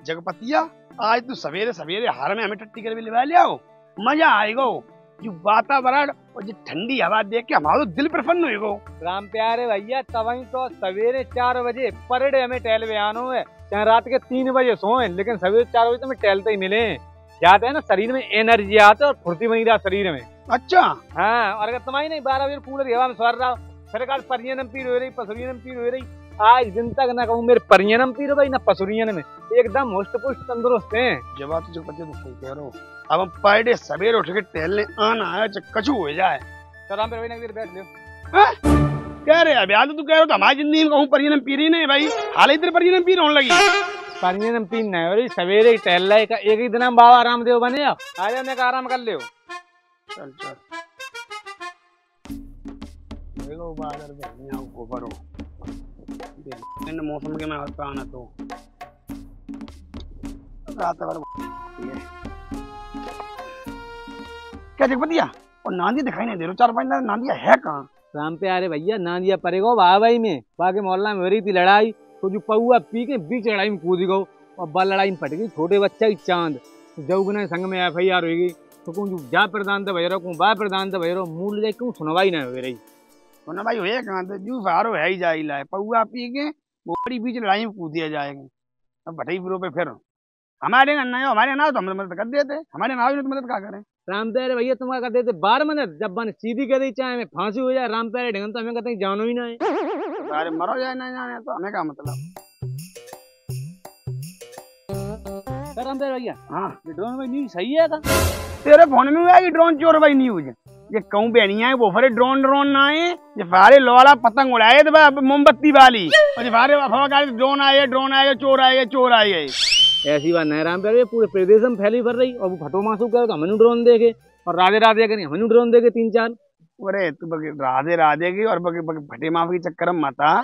जगपतिया आज तू सवेरे सवेरे हार में हमें टट्टी कर भी लिवा लिया हो, मजा आएगा। जो वातावरण और जो ठंडी हवा देख के हमारा दिल प्रसन्न होएगा। राम प्यारे भैया तवही तो सवेरे 4 बजे पर डे हमें टहल आनो है, चाहे रात के 3 बजे सोए, लेकिन सवेरे 4 बजे तो हमें टहलते ही मिले। जाते है ना, शरीर में एनर्जी आते और फुर्ती बनी रहा शरीर में। अच्छा हाँ, और अगर तुम्हारी नहीं 12 बजे कूलर की हवा में सवार रहा, फिर कल परियनम पीर हो रही, पसुरियनम पीर हो रही। आज दिन तक ना कहूँ मेरे परियनम पीर हो भाई ना पसुरियन में, एकदम होस्ट पुष्ट तंदुरुस्त है। जवाब तो जगपतिया तो सही कह रहे हो। अब हम पर डे सवेरे उठ के टहलने आना है, कछु हो जाए तो राम प्यारे भाई बैठ लो। कह रहे अभी तू कह रहे हो तो हमारी जिंदगी में कहूँ परियनम पी रही नहीं भाई, हाल इधर परियनम पीर होने लगी। परियनम पीन नहीं हो रही, सवेरे ही टहल रहा है। एक ही दिन हम बाबा रामदेव बने, आज हमने कहा आराम कर ले। चल चल देखो बादल ऊपर हो मौसम के में आना तो रात भर क्या जगपतिया और नांदी दिखाई नहीं दे रहा। 4-5 नांदिया है कहाँ? राम प्यारे भैया नांदिया पड़ेगा बाबाई में, बाकी मोहल्ला में हो रही थी लड़ाई, तो जो पौआ पी के बीच लड़ाई में कूद गो और बल लड़ाई में फट गई। छोटे बच्चा की चांद जौगने संग में FIR होगी, तो कहूँ जा प्रधान तो भैया कहूँ बा प्रधान तो भैया मूल जाए क्यों सुनवाई नहीं हो रही। सुना भाई होए कहाँ तो जू फारो है ही जाई लाए पौआ पी के बड़ी बीच लड़ाई में कूद दिया जाएगा। अब भटई फिरो पे फिर हमारे ना हो, हमारे ना हो तो हम मदद कर देते, हमारे ना हो तो मदद क्या करें। राम प्यारे भैया तुम क्या कर देते 12 मिनट, जब बन सीधी कर दी चाहे में फांसी हो जाए राम प्यारे ढंग तो हमें कहते जानो ही ना है। अरे मरो जाए ना जाने तो हमें क्या मतलब। राम प्यारे भैया हाँ ड्रोन भाई न्यूज सही है था तेरे फोन में आएगी ड्रोन चोर भाई न्यूज। ये कहूँ बहनिया है वो फरे ड्रोन ना आए, ये फारे लोला पतंग उड़ाए तो मोमबत्ती वाली, और ये फारे ड्रोन आए चोर आए। ऐसी बात नहीं राम प्यारे, पूरे प्रदेश में फैली भर रही। और वो फटो मासू कहे तो हमें ड्रोन देखे, और राधे राधे करें हमें ड्रोन देखे 3-4। अरे तू राधे राधे की और फटे माफ के चक्कर में मता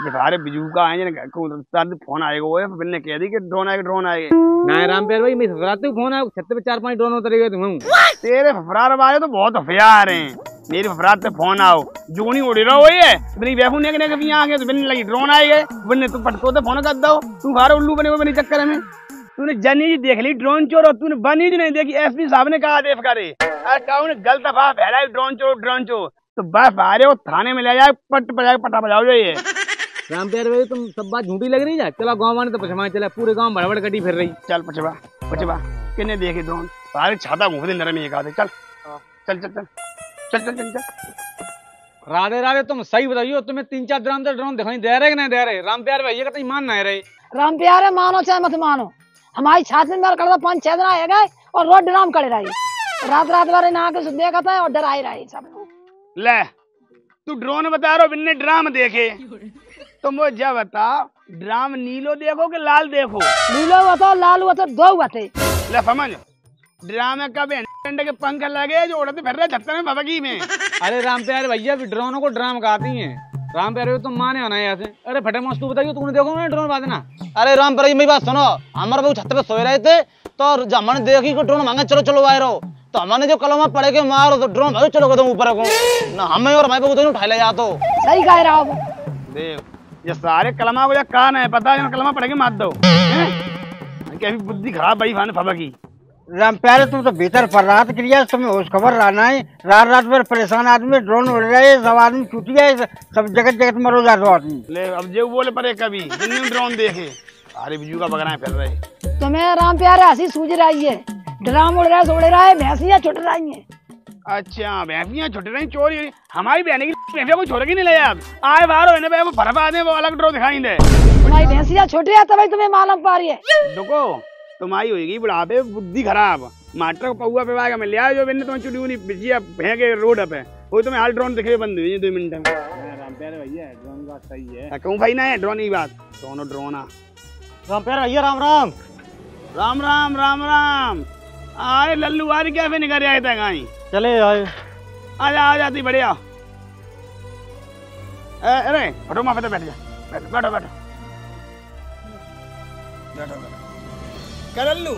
सारे बिजू का आए फोन आएगा वो ने कह दी कि ड्रोन आएगा। नहीं राम प्यारे भाई मैं फफराते फोन आया, छत पे 4-5 ड्रोन उतरेगा तुम। तेरे फफरार वाले तो बहुत होशियार हैं, मेरी फफरात पे फोन आओ जोनी उड़ी रहा हो ये बिनी बेफू ने भी आ गए तो बिन लगी ड्रोन आए गए बिन तू पटको तो फोन कर दो। तू फारे उल्लू बने हुए चक्कर में तूने जनी देख ली ड्रोन चोर और तूने बनी नहीं देखी। SP साहब ने कहा आदेश करे गलत अफवाह फैलाई ड्रोन चोर तो बस आ रहे हो थाने में ले जाए पटा बजाओ जो ये। राम प्यारे भाई तुम सब बात झूठी लग रही है। चलो गाँव वाले तो पछमा चला, पूरे गाँव बड़बड़ कटी फिर रही। चल पचवा किन्ने देखे ड्रोन सारे छाता घूम दे नरम एक आधे। चल चल चल चल चल चल चल चल राधे राधे तुम सही बताइयो, तुम्हें 3-4 ड्रोन दिखाई दे रहे कि नहीं दे रहे? राम प्यारे भैया का मान नहीं रहे। राम प्यारे मानो चाहे मत मानो, हमारी छाती में कर 5-6 दिन आए गए और रोड ड्राम करे रही, रात भर ना के देखा था और डराई रही सब लोग। ले तू ड्रोन बता रहा बिन्ने ड्राम देखे तो मुझे जा बता ड्राम नीलो देखो कि लाल देखो? नीलो बताओ लाल बताओ दो बते। ले समझ ड्राम का के पंख लगे जो उड़ते फिर रहे छत्तर में भबकी में। अरे राम प्यारे भैया ड्रोनों को ड्राम कहती हैं। राम प्यारे तुम माने हो ना ऐसे? अरे फटे मस्त तू बताइए तुमने देखो ना ड्रोन बात ना। अरे राम प्यारे मेरी बात सुनो, हमारे बहु छत पे सोए रहे थे तो हमने देखी को ड्रोन मांगे चलो वायरो, तो हमने जो कलमा पड़े के मारो तो ड्रोन भाई चलो तुम ऊपर को ना हमें और हमारे को उठा ले जा। तो सही कह रहा हो देव ये सारे कलमा को कान है पता है कलमा पड़ेगा मार दो क्या बुद्धि खराब भाई फाने फबकी। राम प्यारे तुम तो भीतर पड़ रहा था क्रिया तुम्हें होश खबर रहना है। रात भर परेशान आदमी ड्रोन उड़ रहे सब आदमी छुट्टी है सब जगत मरो जाता आदमी। ले अब जो बोले पड़े कभी दिन ड्रोन देखे अरे बिजू का बगना फिर रहे। तुम्हें राम प्यारे हंसी सूझ रही है, ड्राम उड़ रहा है भैंसियां छुट रही है। अच्छा भैंसियां छुट रही चोरी हमारी बहने की भैंसिया को छोड़ के नहीं ले आए बाहर होने पे भरवा दे वो अलग ड्रो दिखाई दे। तुम्हारी भैंसियां छुट रही है तभी तुम्हें मालूम पा रही है। देखो तुम्हारी होगी बुढ़ापे बुद्धि खराब मास्टर को पौआ पे आएगा मैं ले आया जो मैंने तुम्हें चुड़ी उनी बिजिया फेंके रोड पे वो तुम्हें हाल ड्रोन दिखे बंद हुई 2 मिनट में। राम प्यारे भैया ड्रोन बात सही है कहूँ भाई ना है ड्रोन की बात दोनों ड्रोन राम प्यारे भैया राम राम राम राम राम राम। अरे लल्लू आज क्या फिर निकल आए थे गाई चले आए आ जाती बढ़िया। अरे फटो माफे तो बैठ जा बैठो क्या लल्लू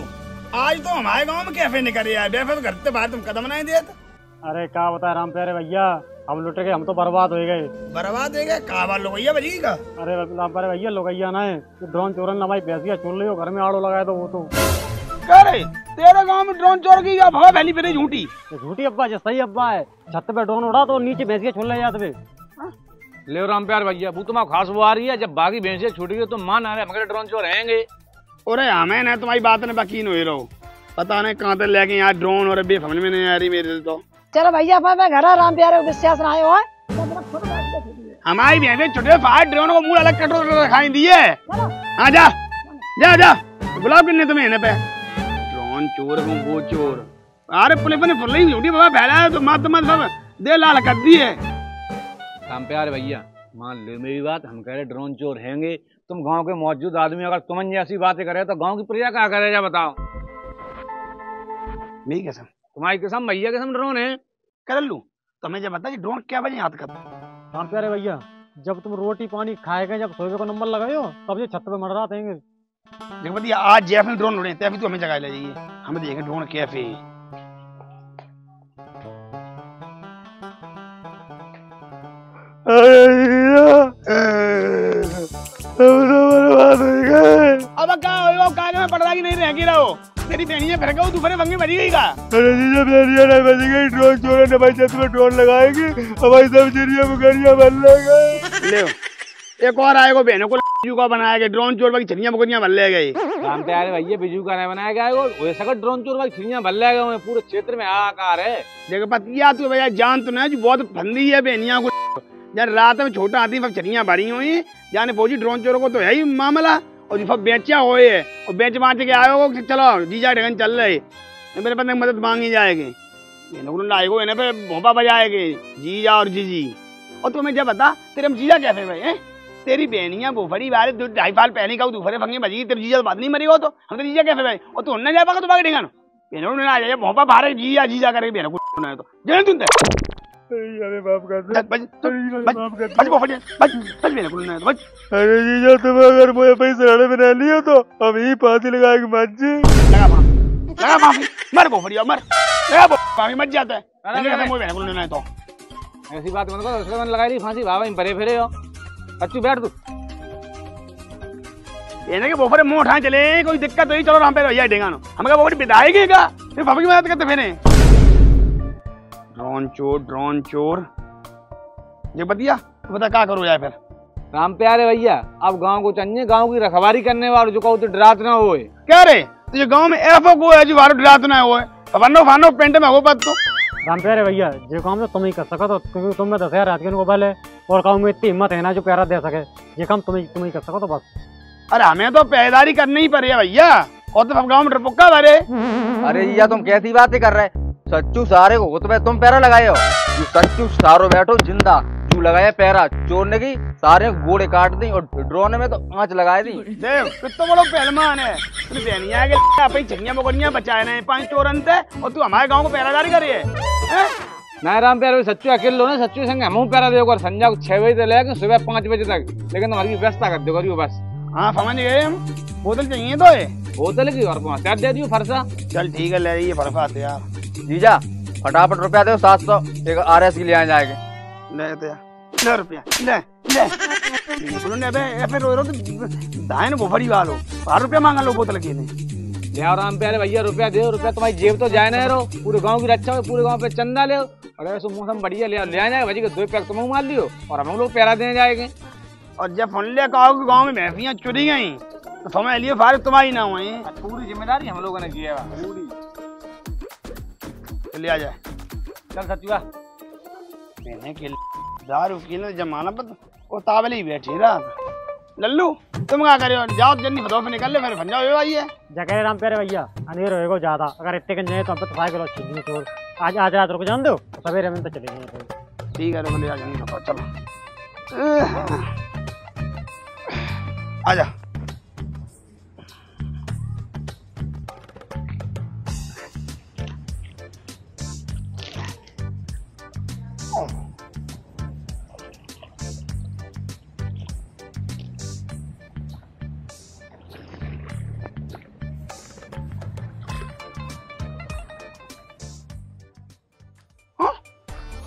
आज तो हमारे गांव में कैफे निकल आए बेफे तो घर से बाहर तुम कदम नहीं दिया था। अरे क्या बता राम प्यारे भैया हम लुट गए, हम तो बर्बाद हो गए। बर्बाद हो गए कहा बार लोगैया बजी का। अरे पर भैया लोगैया ना है, ड्रोन चोरन हमारी भैंसिया चुन रही हो, घर में आड़ो लगाए तो वो तो कह रहे तेरे गांव में ड्रोन चोर की या भगा फैली फिर झूठी। झूठी अब्बा जो सही अब्बा है, छत पे ड्रोन उड़ा तो नीचे भैंसिया छुन ले जाते। ले राम प्यार भैया वो तुम्हारा खास वो आ रही है, जब बाकी भैंसिया छूटी गई तो मान आ रहे मगर ड्रोन चोर रहेंगे। अरे हमें ना तुम्हारी बात ने यकीन हो रहो, पता नहीं कहाँ तक लेके यहाँ ड्रोन और बेफमल में नहीं आ रही मेरे तो। चलो भैया मैं घर राम प्यारे को विश्वास ना आयो है। हमारी भैंसे छोटे फाट ड्रोन को मुंह अलग कटोर रखाई दिए। हाँ जा जा जा बुलाओ किन्ने तुम्हें इन्हें पे ड्रोन चोर हूँ वो चोर। अरे पुलिस ने फुल ही झूठी बाबा फैला है तो मत मत सब दे लाल कर दी है। राम प्यार भैया मान ले मेरी बात, हम कह रहे ड्रोन चोर हैंगे, तुम गांव के मौजूद आदमी अगर तुम ऐसी बातें करे तो गांव की प्रजा क्या करेगा बताओ। मेरी कसम तुम्हारी कसम भैया कसम ड्रोन है। कर लूं तो मैं जब बता कि ड्रोन क्या बजे याद करता। राम प्यारे भैया जब तुम रोटी पानी खाएगा, जब सोए को नंबर लगाए हो तब ये छत पे मंडरा देंगे। देखो आज जैफ में ड्रोन उड़े तभी तो हमें जगह ले जाइए, हम देखेंगे ड्रोन कैफे। अब क्या में पड़ रहा कि नहीं रह रहो तेरी बहनियां फिर गई दूसरे बंगे बजी गई का। अरे जीजा बहनियां नहीं बजी गई, ड्रोन चोर ने भाई छत में ड्रोन लगाएगी हमारी सब चिड़िया मुगरियां बन लेंगे। ले एक और आएगा बहनों को बिजू का बनाया गया, ड्रोन चोर की चिड़िया मुगरियां बन ले गई। राम प्यारे भैया बिजू का नहीं बनाया गया वैसा ड्रोन चोर की चिड़िया बन ले गए पूरे क्षेत्र में हाहाकार है। देखो पतिया तू भैया जान तो नहीं बहुत फंदी है बहनिया को। जब रात में छोटा आती सब चिड़िया भरी हुई जाने पहुंची ड्रोन चोरों को तो है ही मामला और सब बेचा हुए है और बेच बाँच के आए हो चलो जीजा ढंग चल रहे मेरे बंदे मदद मांगी जाएगी आएगो इन्हें पे भोपा बजाएगे जीजा और जीजी। और तुम्हें जब बता तेरे हम जीजा कैसे भाई है तेरी बहनियां बोफड़ी बारे 2.5 साल पहले का दूसरे फंगे बजी तेरे जीजा बात नहीं मरी हो तो हम तो जीजा कैसे भाई और तू न जा पागा तो बाकी ढेगा बहनों ने आ जाए भोपा बाहर जीजा जीजा करे बहनों को तो जने तुम अरे जीजा तुम अगर मुझे पैसे लड़े बना लियो तो अब ही फांसी लगा के मत जी लगा माफी मर बोफड़िया मर माफी मत जाता है तो ऐसी बात मत करो उसके मन लगाई रही फांसी बाबा परे फिरे हो अच्छी बैठ तू ये के बोफरे मुंह उठाए चले कोई दिक्कत नहीं चलो राम पे भैया देगा नो हम क्या बोफरी बिताएगी क्या फिर पापा की मदद करते फिर ड्रोन चोर ये बतिया तो बता क्या करो यार फिर। राम प्यारे भैया अब गांव को चाहिए, गांव की रखवारी करने वाले जो कहो तो डरात ना हो क्या रे तुझे गांव में ऐसा को है जो वारो डरात ना हो फनो फानो पेंट में हो बात तो। राम प्यारे भैया जो काम तो तुम ही कर सको तो क्योंकि तुम में 10,000 रात को बल है और गाँव में इतनी हिम्मत है ना जो प्यारा दे सके ये काम तुम ही कर सको तो बस। अरे हमें तो पहरेदारी करनी ही पड़ी है भैया और तो गाँव में डरपोका भरे। अरे भैया तुम कैसी बातें कर रहे सच्चू सारे को तुम्हें तुम पैरा लगाए हो सच्चू सारो बैठो जिंदा चू लगाया पैरा चोरने की सारे गोड़े काट दी और ड्रोन में तो आंच लगाई दी। देव कितना बड़ा पहलवान है तू बहनिया के अपनी चिड़ियां मकोड़ियां बचाए रहे 5 चोरन थे और तू हमारे गांव को पहरादारी करी है। नहीं राम प्यारे सच्चू अकेले लो ना सच्चू संग हम पैरा देगा संध्या को 6 बजे से लेकर सुबह 5 बजे तक लेकिन तुम्हारी व्यवस्था कर दो करियो बस। हाँ समझ गए हम बोतल चाहिए तो है बोतल की और 5 दे दियो फरसा। चल ठीक है ले फरसा यार जीजा फटाफट रुपया दो 700 एक RS की ले आ जाएंगे। ले रुपया ले बे फिर रो दाइन बोफड़ी वालो 12 रुपया मांगा लो बोतल के ले और राम प्यारे भैया रुपया दे रुपया तुम्हारी जेब तो जाए ना रो पूरे गांव की रक्षा हो पूरे गांव पे चंदा ले और ऐसे मौसम बढ़िया ले आ जाएगा भाजी के 2 पैक तुम मार लियो और हम लोग पैरा देने जाएंगे। और जब फोन ले कहो कि गाँव में भैंसियां चुरी गई तो समझ लियो फारिग तुम्हारी ना हुई पूरी जिम्मेदारी हम लोगों ने की है पूरी। ले आ जाए चल सचुआ मैंने के दारू की ना जमाना पर वो तावली बैठी रहा लल्लू तुम क्या करे जाओ जल्दी फटो पे निकल ले फिर फंजा हो भाई है जगह राम प्यारे भैया अनेर होएगा ज्यादा अगर इतने गंजे तो हम पे ट्राई करो छिड़नी चोर आज रात रुक जान दो सवेरे में तो चलेंगे। ठीक है रुक ले आ जाएंगे चलो आजा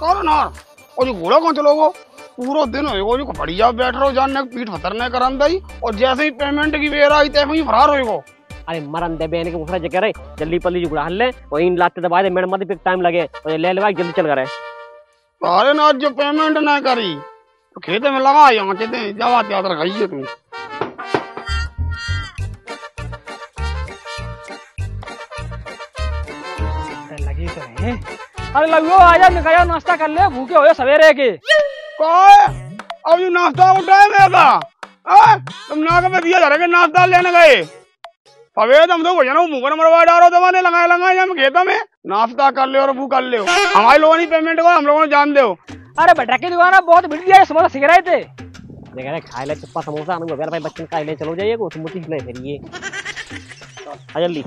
कौन और जो घोड़ा कौन चलोगो? पूरा दिन होएगो जो बढ़िया बैठ रहो जानने पीठ फतरने करन दई और जैसे ही पेमेंट की बेर आई तैसे ही फरार होएगो। अरे मरन दे बेने के मुखरा जगह रे जल्दी पल्ली जुगड़ा हल्ले और इन लाते दबा दे मैडम मत पे टाइम लगे और ले लेवा जल्दी चल करे। अरे ना जो पेमेंट ना करी तो खेत में लगा यहाँ चेते जावा त्यादर खाइए तू। लगी तो है। अरे लगो आजा निकलो नाश्ता कर ले भूखे हो सवेरे के। कौन अब ये नाश्ता को टाइम है का? तुम ना के दिया जा रहे नाश्ता लेने गए सवेरे हम तो भैया मुंह मरवा डालो दबाने लगाए हम खेता में नाश्ता कर ले और भूख कर ले। हमारे लोगों ने पेमेंट को हम लोगों ने जान दो। अरे बटा की दुकान बहुत भिड़ दिया समोसा सिख रहे थे। देख रहे खाए ले चप्पा समोसा हम यार भाई बच्चन का ले चलो जाइए को मुठी ले फिर ये आ जल्दी।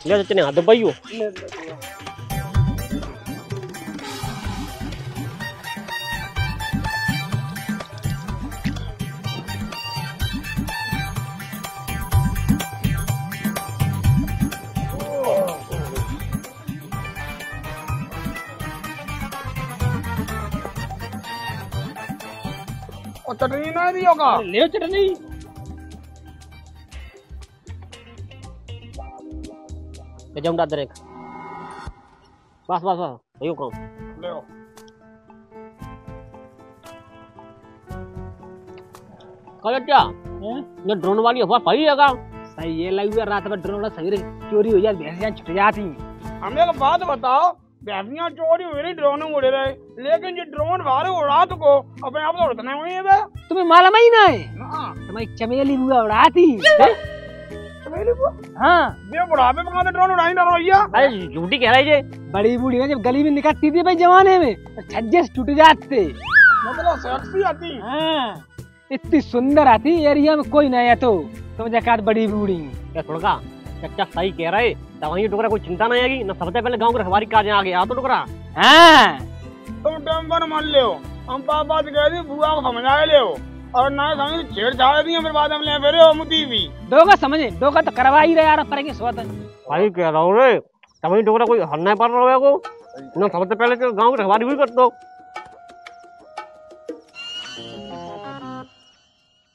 ले चने हाथ दबाइयो। और चटनी ना दी होगा? ले चटनी ले जाऊं दादर एक बस बस बस यो काम ले आओ। कल क्या ये ड्रोन वाली अफवाह सही है का? सही ये लगी रात में ड्रोन सवेरे चोरी हो जाती भैंसियां छुट जाती। हमें एक बात बताओ भैंसियां चोरी हुई रही ड्रोन में उड़े रहे लेकिन ये ड्रोन बाहर उड़ा तो को अपने आप तो उड़ने हुई है। तुम्हें मालूम ही नहीं ना तुम्हारी चमेली बुआ उड़ाती। चमेली बुआ? हाँ ये बुढ़ापे में कहाँ ड्रोन उड़ाई डरो भैया? अरे झूठी कह रही है बड़ी बूढ़ी ना जब गली में निकलती थी भाई जमाने में तो छज्जे से टूट जाते। मतलब सेक्सी आती। हाँ इतनी सुंदर आती एरिया में कोई नहीं है तो तुम जकात बड़ी बूढ़ी क्या थोड़ा चच्चा सही कह रहे तब वही टुकड़ा कोई चिंता नहीं आएगी ना सबसे पहले गांव के रखवारी काज आ गया तो टुकड़ा। हाँ तुम टाइम पर मान ले हम पापा से कह दी बुआ को समझा ले और ना समझ छेड़छाड़ दी फिर बाद में ले फिर हो मुती भी दोगा समझे दोगा तो करवा ही रहे यार पर के स्वाद सही कह रहा हूँ रे तब वही टुकड़ा कोई हल नहीं पड़ रहा है को ना सबसे पहले तो गांव की रखवारी भी कर दो।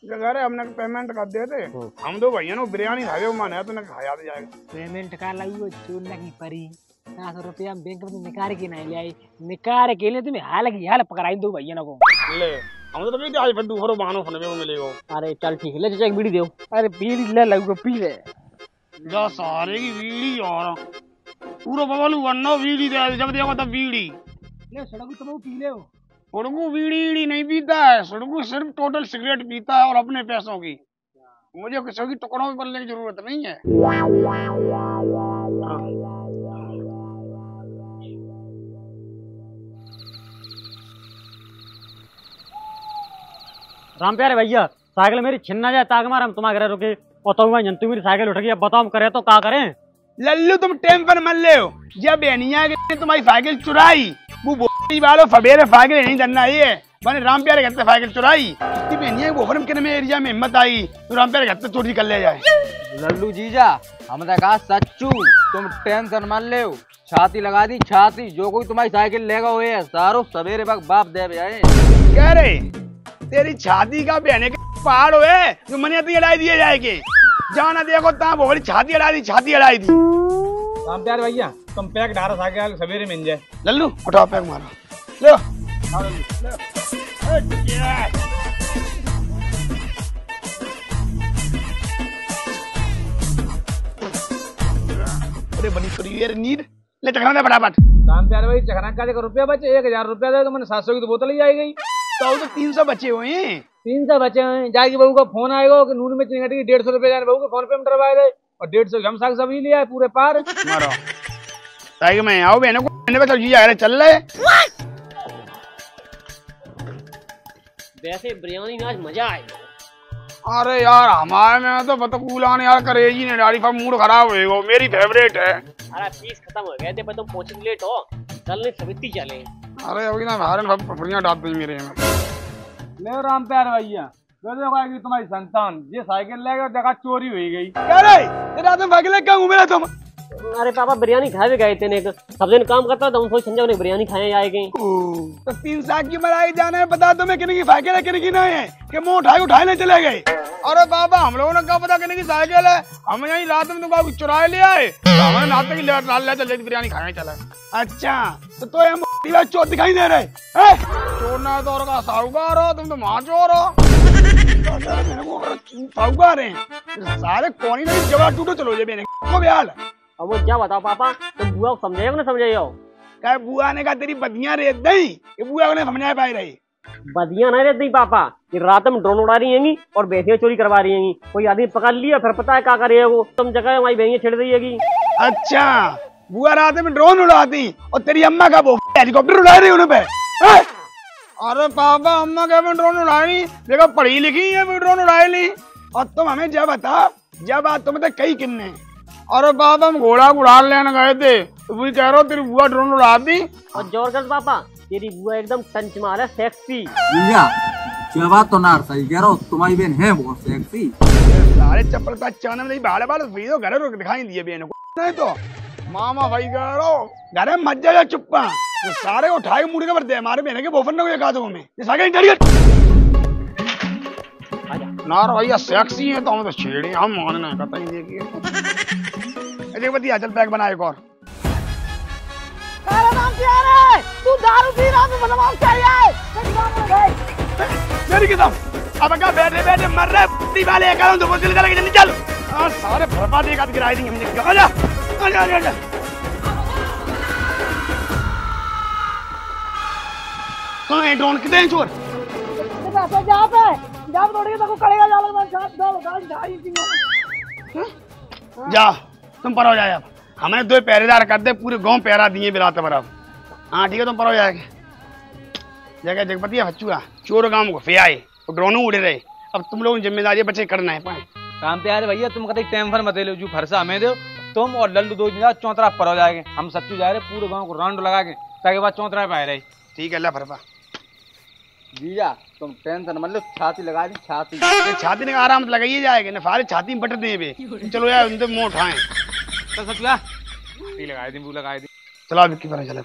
घर हमने पेमेंट कर दिए थे हम दो भैया नो बिरयानी खाए मन है तो ना खाया तो जाएगा। पेमेंट का लगी वो चूर लगी परी 700 रुपया बैंक में निकाल के नहीं ले आई निकाल के लिए तुम्हें हाल की हाल पकड़ाई दो भैया को ले हम तो भी आज फिर दूसरो बहानो फन में मिलेगा। अरे चल ठीक है ले चाचा एक बीड़ी दो। अरे बीड़ी ले लगो पी ले जा सारे की बीड़ी और पूरा बबलू वन्नो बीड़ी दे जब देखो तब बीड़ी ले सड़कू तुम पी ले सुड़कू बीड़ी नहीं पीता है सुड़कू सिर्फ टोटल सिगरेट पीता है और अपने पैसों की। मुझे किसी की टुकड़ों में पलने की जरूरत नहीं है। राम प्यारे भैया साइकिल मेरी छिन्ना जाए ताक मार हम तुम्हारे घर रुके और तो जनतु मेरी साइकिल उठ गई अब बताओ हम करे तो क्या करें? लल्लू तुम टाइम पर मल ले हो जब बेनिया के तुम्हारी साइकिल चुराई वो बोली वालों सवेरे साइकिल नहीं करना ये मैंने राम प्यारे घर से साइकिल चुराई इतनी बेनिया बोफरम के में एरिया में हिम्मत आई तो राम प्यारे घर से चोरी कर ले जाए। लल्लू जीजा हमने कहा सच्चू तुम टेंशन मान ले छाती लगा दी छाती जो कोई तुम्हारी साइकिल लेगा हुए है सारो सवेरे वक्त बाप दे आए कह रहे तेरी छाती का बहने के पहाड़ हुए जो मनियती अड़ाई दिए जाएगी जाना देखो ता बोली छाती अड़ाई दी। राम प्यारे भैया तुम पैक ढारा साइकिल सवेरे मिल जाए। लल्लू उठाओ पैक मारो लो अरे बनी करी यार नीड ले चखना दे फटाफट। राम प्यारे भाई चखना का रुपया बचे 1000 रुपया दे तो मैंने 700 की तो बोतल ही आई गई तो 300 बचे हुए हैं 300 बचे हैं जाके बहू का फोन आएगा कि नून में चीनी घटी 150 रुपया जाने बहू के फोन पे में डरवाए दे और 150 हम साग सब्जी लिया है पूरे पार मारो ताकि मैं आओ बहनों को मैंने बता जी आ चल रहे वैसे बिरयानी में आज मजा आएगा। अरे यार हमारे में तो बतकूलान यार करेजी ने डाली पर मूड खराब होएगा मेरी फेवरेट है। अरे पीस खत्म हो गए थे पर तुम पहुंचे लेट हो चल नहीं सविती चले। अरे अभी ना बाहर सब पपड़ियां डाल दी मेरे में ले राम प्यारे भैया देखो तुम्हारी संतान ये साइकिल लेकर जगह चोरी हो गई। कह रहे तेरा तो साइकिल क्या घूमे तुम अरे पापा बिरयानी खाए भी गए थे ने सब दिन काम करता था, हम सोच समझा उन्हें बिरयानी खाए आएंगे। तो 3 साल की मलाई जाना है, बता दो मैं कितने की साइकिल है कितने की नहीं है कि मुँह उठाए नहीं चले गए। अरे बाबा हम लोगों ने क्या पता कितने की साइकिल है, हम यही रात में तुमको चुरा लिया है, हमें रात तक ले बिरयानी खाने चला। अच्छा तो ये चोर दिखाई दे रहे चोर ना तो और का साहूकार हो, तुम तो वहां चोर हो साहूकार है सारे कौन नहीं जवाब टूटो चलो जे मैंने को ब्याल। अब वो क्या बताओ पापा, तुम बुआ को समझाइयो ना समझाइयो? क्या बुआ ने कहा तेरी बदियां रेत दई, ये बुआ को नहीं समझा पाई रही। बदियां नहीं रहती पापा, ये रात में ड्रोन उड़ा रही हैंगी और भैंसियां चोरी करवा रही हैंगी, कोई आदमी पकड़ लिया फिर पता है क्या करे वो, तुम जगह हमारी भैंसियां छेड़ दी हैगी। अच्छा बुआ रात में ड्रोन उड़ाती और तेरी अम्मा का वो हेलीकॉप्टर उड़ा रही उन पे। अरे पापा अम्मा क्या ड्रोन उड़ाई, देखो पढ़ी लिखी है ड्रोन उड़ाई ली, और तुम हमें जब बता जब बात तुम्हें तो कई किन्ने। अरे पापा हम घोड़ा उड़ा लेने गए थे तो वही कह रहा हूँ तेरी बुआ ड्रोन उड़ा दी। और जोर कर पापा, तेरी बुआ एकदम टंच मार है सेक्सी। क्या बात तो ना सही कह रहा हूँ, तुम्हारी बहन है बहुत सेक्सी। सारे चप्पल का चाने में बाले बाल घर रोक दिखाई दिए बहन को, नहीं तो मामा भाई कह रहा हूँ घर में मत जाए चुप्पा, तो सारे उठाए मुड़ के बढ़ते हमारे बहन के बोफन ने कहा था में ना भैया सेक्सी है तो हम तो छेड़े हम मानना कहता ही देखिए बतिया चल पैक बना एक और। तू दारू पी रहा है बनवाओ चाहिए मेरी किताब अब क्या बैठे बैठे मर रहे वाले करूं तो बोतल चले जल्दी चल सारे बर्बाद एक हाथ गिराई दी हमने। आजा आजा आजा कहां है ड्रोन, कितने चोर जा पे जा तोड़ के तो करेगा जा मैं साथ दो गाड़ी ढाई जा तुम पर हो जाए। अब हमने 2 पहरेदार कर दे, पूरे गांव पहरा दिए बिलात बराबर। हाँ ठीक है तुम पर हो जाएगा। जगह जगपति है बच्चुआ चोर गांव को फियाए तो ड्रोनों उड़े रहे, अब तुम लोगों की जिम्मेदारी बच्चे करना है पाए काम पे यार भैया, तुम कभी टेंशन मत ले, जो फरसा हमें दो, तुम और लल्लू 2 जन चौतरा पर हो जाएंगे, हम सच्चू जा रहे पूरे गांव को राउंड लगा के ताकि बाद चौतरा पे आए रहे। ठीक है अल्लाह फरफा। जीजा तुम टेंशन मत लो, छाती लगा दी छाती छाती ने आराम से लगाइए जाएगा ना, सारे छाती में बट दे बे। चलो यार उनसे मुंह उठाएं तो सच्चू लगा दी वो लगा दी। चलो विक्की पर चले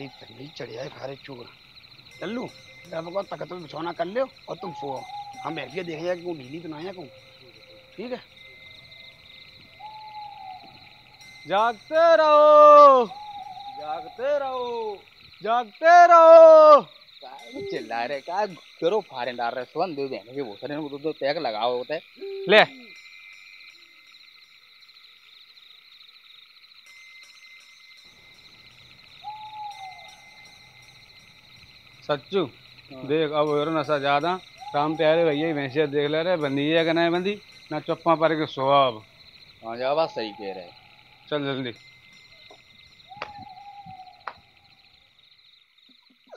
नहीं चढ़ जाए सारे चोर। लल्लू तकत में बिछौना कर ले और तुम सो, हम ऐसे देख जाए कि ढीली तो ना है ठीक है। जागते रहो जागते रहो जागते रहो। चिल्ला रहे क्या करो फारे डाल रहे सुन दो बहन के भूसरे को दो पैक लगाओ होता है ले। सच्चू देख अब और नशा ज्यादा काम पे आ रहे भैया भैंसिया देख ले रहे बंदी है कि नहीं बंदी ना चप्पा पर के सुहाब। हाँ जा बात सही कह रहे, चल जल्दी।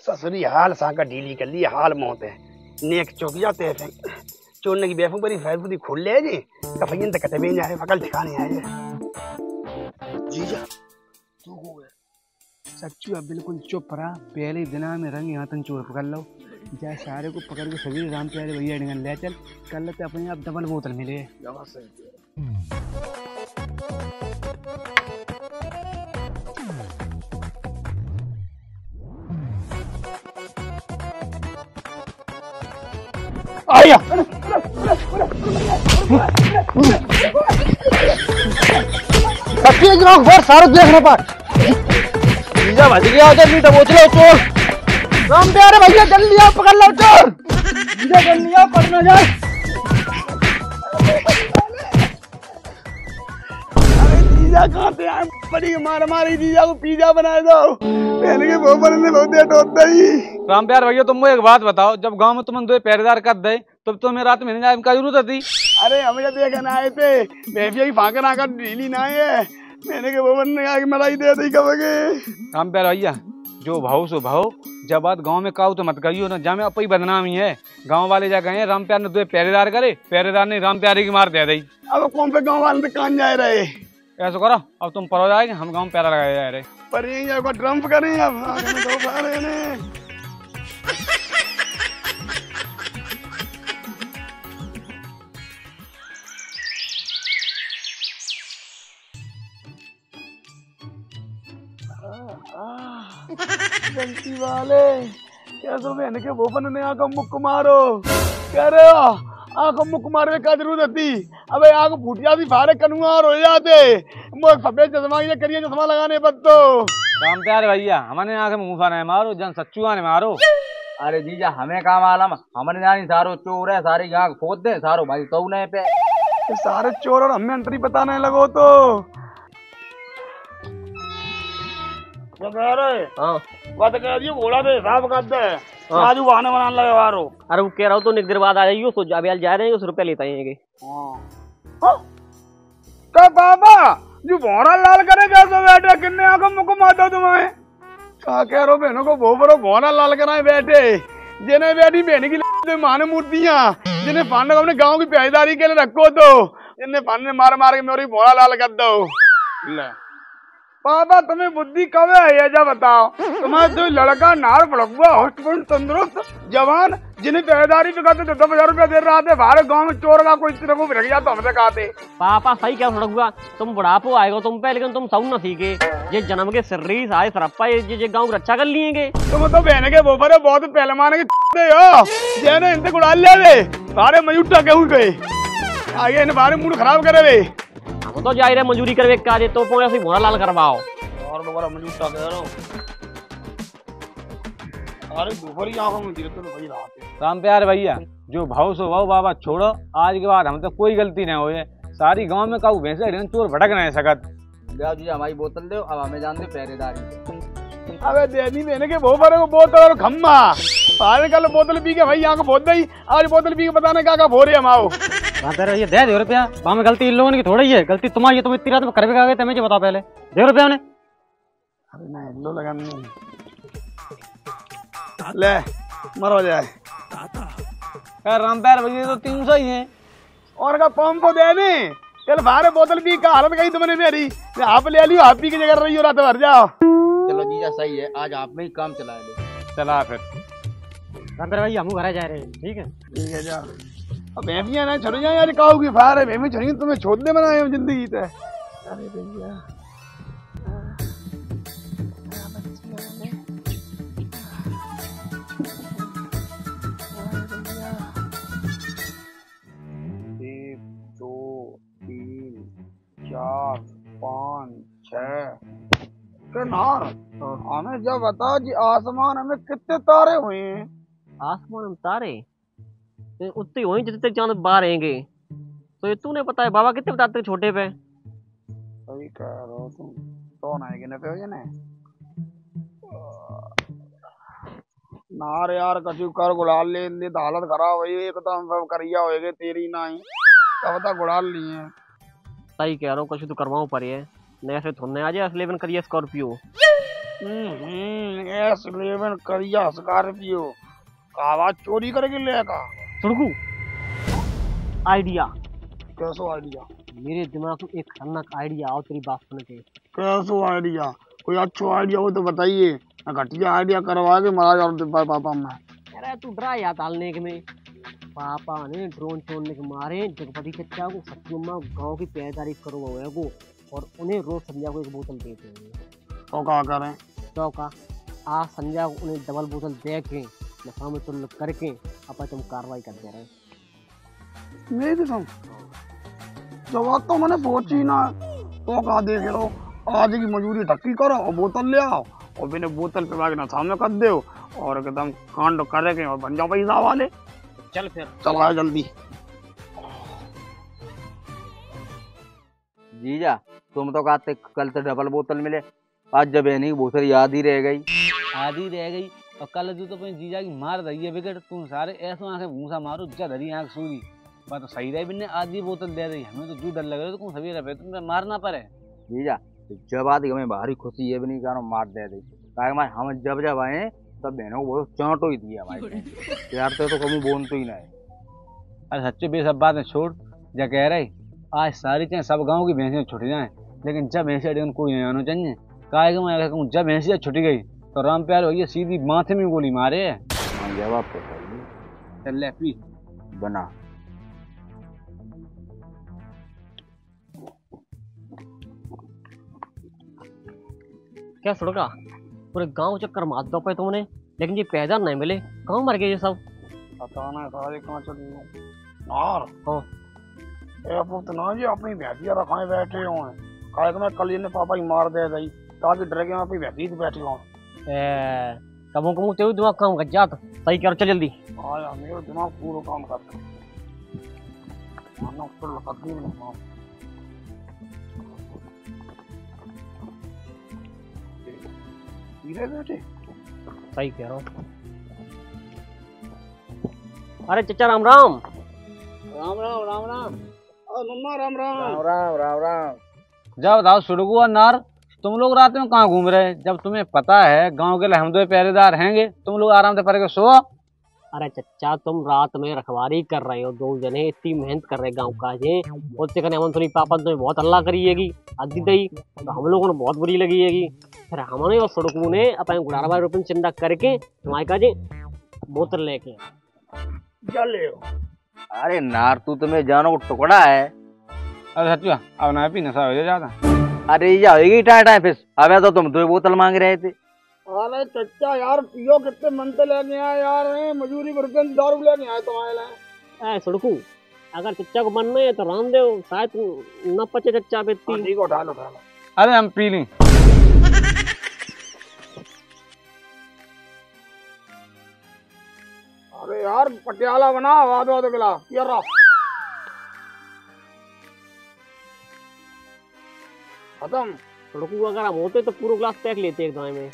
ससुरी हाल साका ढीली कर ली हाल मौत है नेक चौक जाते हैं चोरने की बेफू बड़ी फैसबुदी खोल ले जी कफयन तक कटे में जाए फकल ठिकाने आए जीजा तू हो गया सच्चू अब बिल्कुल चुप रहा, पहले दिना में रंग यहाँ तक चोर पकड़ लो जाए सारे को पकड़ के सभी राम प्यारे भैया डिंगन ले चल कर लेते अपने आप डबल बोतल मिले। आया सारे देखने पर जीजा बच गया उधर नहीं तो बोतल चोर राम प्यारे भैया जल्दी आओ पकड़ लो चोर, जीजा जल्दी आओ पकड़ना जाए। जीजा कहाँ पे आए बड़ी मार मारी जीजा को पिज्जा बना दो पहले के बोबर ने बहुत देर होता ही। राम प्यार भैया तुम एक बात बताओ, जब गांव में तुम 2 पहरेदार कर दे तब तुम्हें रात में नहीं जाने का जरूरत थी? अरे हमें देखने आए थे बेफिया की फांकर आकर ढीली ना है मैंने के बोबर ने आगे मलाई दे दी कबगे। राम प्यार भैया जो भाव सो भाव, जब बात गांव में काऊ तो मत कहियो ना, जा में अपनी बदनामी है। गांव वाले जा गए राम प्यार ने 2 पहरेदार करे, पहरेदार ने राम प्यारे की मार दे दी। अब कौन पे गांव वाले कान जाए रहे ऐसा करो अब तुम पर हो जाएंगे, हम गांव पैरा लगाए जा रहे पर यही ड्रम्प करें अब गलती वाले कैसो बहन के भोपन ने आंखों मुक्क मारो कह रहे हो आंखों मुक्क मारे में क्या जरूरत थी। अबे आंख फूट जाती फारे कनुआ और हो जाते मुझे सफेद चश्मा ये करिए चश्मा लगाने पर तो राम प्यारे भैया हमारे आंखें मुंह ने मारो जन सच्चुआ ने मारो। अरे जीजा हमें काम मालूम हमने जानी सारो चोर है सारी आँख खोद दे सारो भाई तो नहीं पे ये सारे चोर और हमें अंतरी पता नहीं लगो तो हाँ बात कह दियो घोड़ा दे हिसाब कर दे राजू बहाने बनाने लगे वारो। अरे वो कह रहा हूँ तो एक देर बाद आ जाइयो सो अभी जा रहे हैं 100 रुपया लेता है का बाबा जो भोरा लाल करे कैसे बैठे किन्ने आंखों मुख मारता तुम्हें क्या कह रहे हो बहनों को भोपरो भोरा लाल कराए बैठे जिन्हें बैठी बहन की मान मूर्तियां जिन्हें फान अपने गाँव की पहरेदारी के लिए रखो तो जिन्हें फान मार मार के मेरी भोरा लाल कर दो। बाबा तुम्हें बुद्धि कब है ये जा बताओ तुम्हारा जो लड़का नार भड़कुआ हॉस्पिटल तंदुरुस्त जवान जिन्हें पहरेदारी पे करते थे 10,000 रुपया दे रहा थे बाहर गांव में चोर का कोई तरह को रख गया तो हमसे कहते पापा सही क्या सड़कुआ तुम बुढ़ापो आएगा तुम पे लेकिन तुम सब न सीखे ये जन्म के सर्रीस आए सरप्पा ये गाँव की रक्षा कर लिएंगे तुम तो बहन के बोफरे बहुत पहलवान के हो जेने इनसे गुड़ा ले सारे मयूटा कहूँ गए आगे इन बारे मूड खराब करे वे हम तो जा रहे मजूरी करवे काजे तो पोया से भोरा लाल करवाओ और दोबारा मजूटा कह रहा हूं अरे दोपहरी आंखों में गिरते तो वही रात है। राम प्यारे भैया जो भाव सो भाव बाबा छोड़ो आज के बाद हम तो कोई गलती नहीं हुई सारी गांव में काऊ भैंसे चोर भटक नहीं सकत। जी हमारी बोतल दो अब हमें जान दे पहरेदारी। अबे देनी मैंने के भोपरे को बोतल और खम्मा सारे कल बोतल पी के भाई आंख बोत गई आज बोतल पी के बताने क्या भोरे हम आओ ये दे 2 रुपया वहाँ में गलती इन लोगों की थोड़ी है गलती तुम्हारी तुम इतनी रात में करवे का गए थे मुझे बताओ पहले 2 रुपया ने अरे नहीं लो लगा नहीं ले मरो जाए यार राम प्यारे भैया तो 300 ही है और का पंप दे दे कल बाहर बोतल पी का हालत गई तुमने मेरी आप ले लियो आप पी की जगह रही हो रात भर जाओ। चलो जीजा सही है आज आप में ही काम चला ले चला फिर राम प्यारे भैया हम घर जा रहे हैं ठीक है जा अब भैंसियां ना छोड़ जाए यार काऊ की फार है भैंसी छोड़ी तुम्हें छोड़ने बनाए हम जिंदगी से। अरे भैया एक 2 3 4 5 6 नार हमें जब बताओ जी आसमान हमें कितने तारे हुए हैं। आसमान में तारे उतने वहीं जितने चांद बाहर आएंगे तो ये तूने पता है बाबा कितने बताते छोटे पे सही कह रहे हो तुम तो ना गिने पे हो ये नार यार कछु कर गुड़ाल ले तो हालत खराब हुई एकदम सब करिया होएगे तेरी ना ही क्या बता गुड़ाल लिए सही कह रहा हूँ कछु तो करवाऊं पर ये नया से थोड़ने आ जाए S11 करिए स्कॉर्पियो S11 करिया स्कॉर्पियो आवाज चोरी करेगी लेका सुड़कू आइडिया कैसो आइडिया मेरे दिमाग में एक खतरनाक आइडिया आओ तेरी बात सुन के कैसो आइडिया कोई अच्छा आइडिया हो तो बताइए घटिया आइडिया करवा के मारा जाओ पापा मैं अरे तू डरा याद डालने के में पापा ने ड्रोन छोड़ने के मारे जगपति चचा को सच्ची में गाँव की पहरेदारी करवाए को और उन्हें रोज संध्या को एक बोतल देते हैं तो क्या करें तो का आज संध्या को उन्हें डबल बोतल दे के नशा में तुम करके अपन तुम कार्रवाई कर दे रहे मेरी तुम जवाब तो मैंने पहुंची ना तो कहा देख लो आज की मजूरी ठक्की करो और बोतल ले आओ और बिना बोतल पे बाकी ना सामने कर दो और एकदम कांड करेंगे और बन जाओ पैसा वाले। चल फिर चलो जल्दी। जीजा तुम तो कहते कल तो डबल बोतल मिले आज जब है नहीं बोतल याद ही रह गई और कल जो तो अपने जीजा की मार रही है विकेट तुम सारे ऐसा आंखें भूसा मारो जब धरी आंख सूरी बात तो सही रही बिन्ने आधी बोतल दे रही हमें तो जू डर लग रहा है तो सभी रहे तुमने मारना पड़े जीजा जब आती हमें भारी खुशी है भी नहीं कारण मार दे रही कारण हम जब आए तब बहनों को बहुत चांटो ही दिया भाई यार तो कभी बोल तो ही ना है। अरे सच्चे बे सब बातें छोड़ जा कह रहे आज सारी चाहे सब गाँव की भैंसियाँ छुट जाए लेकिन जब भैंसिया कोई नहीं आना चाहिए काय मैं कहूँ जब भैंसिया छुट गई तो राम प्यारे भैया सीधी माथे में गोली मारे है। जवाब तो चल ले पी बना क्या सुड़का पूरे गांव चक्कर मार दो पे तुमने, लेकिन ये पैदा नहीं मिले, कहाँ मर गए ये सब? पता नहीं सारे कहाँ चली गई। और हाँ ए पुत ना जी अपनी भैंसिया रखाए बैठे हो हैं, कहा कि मैं कल इन्हें पापा ही मार दे गई ताकि डर के मैं अपनी भैंसी बैठे हो। कबू कबू तेरे दिमाग काम कर जाता, सही कर चल जल्दी। आया मेरा दिमाग पूरा काम करता है, मानो तो लपकी नहीं मां। धीरे बैठे सही कह रहा हूँ। अरे चचा राम राम। राम राम राम राम। मम्मा राम राम। राम राम राम राम। जब बताओ सुडगू और नार, तुम लोग रात में कहाँ घूम रहे? जब तुम्हें पता है गांव के लिए हम दो पहरेदार हैंगे, तुम लोग आराम से पड़ के सो। अरे चचा तुम रात में रखवारी कर रहे हो, 2 जने इतनी मेहनत कर रहे गांव का जे, उससे कहने हम थोड़ी पापा तो बहुत अल्लाह करिएगी अद्दी दई, तो हम लोगों को बहुत बुरी लगी। फिर हमने और सुडगू ने अपने 11 रुपये चिंता करके हमारे का जे बोतल लेके चले। अरे नार तू तुम्हें जानो को टुकड़ा है। अरे सच्चू अब ना पी नशा हो जाता। अरे ये होगी टाइम फिस, अबे तो तुम 2 बोतल मांग रहे थे। अरे चचा यार पियो कितने मनते लेके आए यार, मजूरी करके दारू लेके आए तुम्हारे लिए। सुडकू अगर चचा को बनना है तो राम देव, शायद न पचे चचा पे ठीक उठा लो उठा लो। अरे हम पी लें। अरे यार पटियाला बना आवाज वाद गिला यार। खत्म। सुडकू अगर हम होते तो पूरा ग्लास पैक लेते एक दाएं में।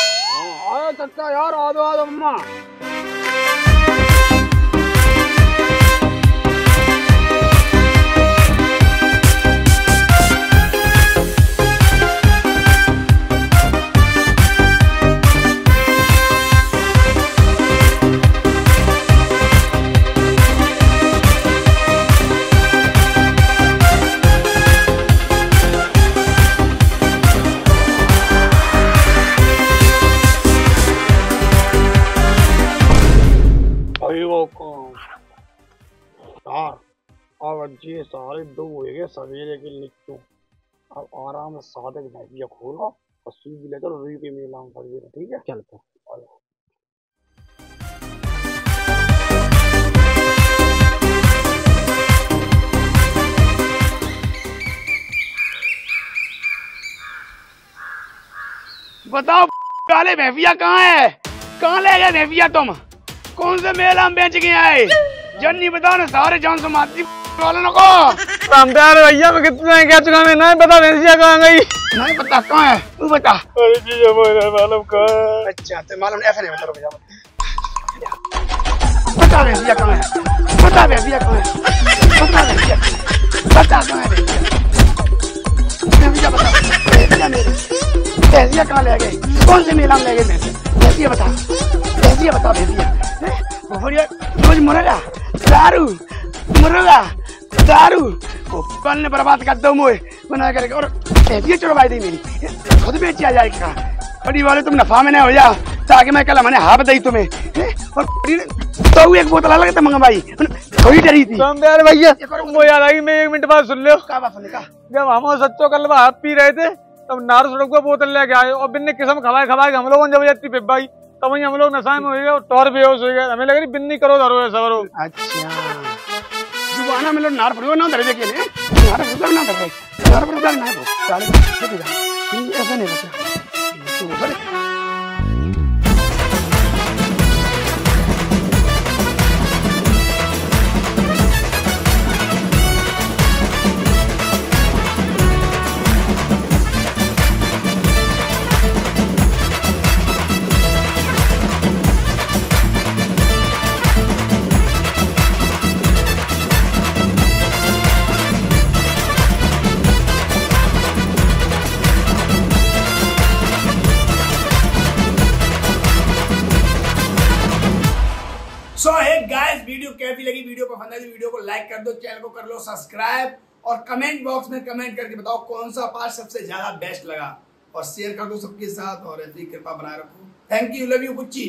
आयो चचा यार आदो आदो अम्मा। अब ये सारे 2 हो गए सवेरे के निकटू। अब आराम से सादे भैंसिया खोलो और सूजी लेकर रुई के मेला में सवेरे, ठीक है? चल तो बताओ काले भैंसिया कहाँ है? कहाँ ले गए भैंसिया तुम? कौन से मेला में बेच के आए? जन्नी बताओ ना, सारे जान से मारती वालों को। रामदार भैया मैं कितना कह चुका, मैं नहीं पता भैंसिया कहाँ गई। नहीं पता कहाँ है? तू बता। अरे जी मुझे मालूम कहाँ है। अच्छा तो मालूम ऐसा नहीं बता भैया। बता भैंसिया कहाँ है? बता भैंसिया कहाँ है? बता भैंसिया बता कहाँ है? भैंसिया बता। भैंसिया कहाँ ले गए? कौन से मेला में ले गए? भैंसिया बता। भैंसिया बता। भैंसिया रोज मुर्गा दारू मुर्गा दारू कल ने बर्बाद कर दो मोए बना करके, और भैंसिया चुरवाई दी मेरी, खुद बेची आ जाएगी। बड़ी वाले तुम नफा में नहीं हो जाओ ताकि मैं कल मैंने हाफ दी तुम्हें। और तो 1 बोतल अलग तो मंगवाई, थोड़ी डरी थी। रामदार भैया वो याद आई, मैं 1 मिनट बाद सुन लो। क्या बात सुनी? जब हम सच्चो कल हाथ पी रहे थे तब नार सड़क को बोतल लेके आए और बिन्नी किस्म खवाए हम लोगों ने जबरदस्ती पिपाई, तब वही हम लोग नशा में हो गए और टौर बेहोश हो गए। हमें लग रही बिन्नी करो धरो है सवरो। अच्छा जुबाना में लो नार पड़ो ना धरे के लिए नार पड़ो ना धरे नार पड़ो ना ना साले ऐसा नहीं बता। सो हे गाइस वीडियो कैसी लगी? वीडियो पसंद आई वीडियो को लाइक कर दो, चैनल को कर लो सब्सक्राइब और कमेंट बॉक्स में कमेंट करके बताओ कौन सा पार्ट सबसे ज्यादा बेस्ट लगा, और शेयर कर दो सबके साथ और ऐसी कृपा बनाए रखो। Thank you, love you Kutchi.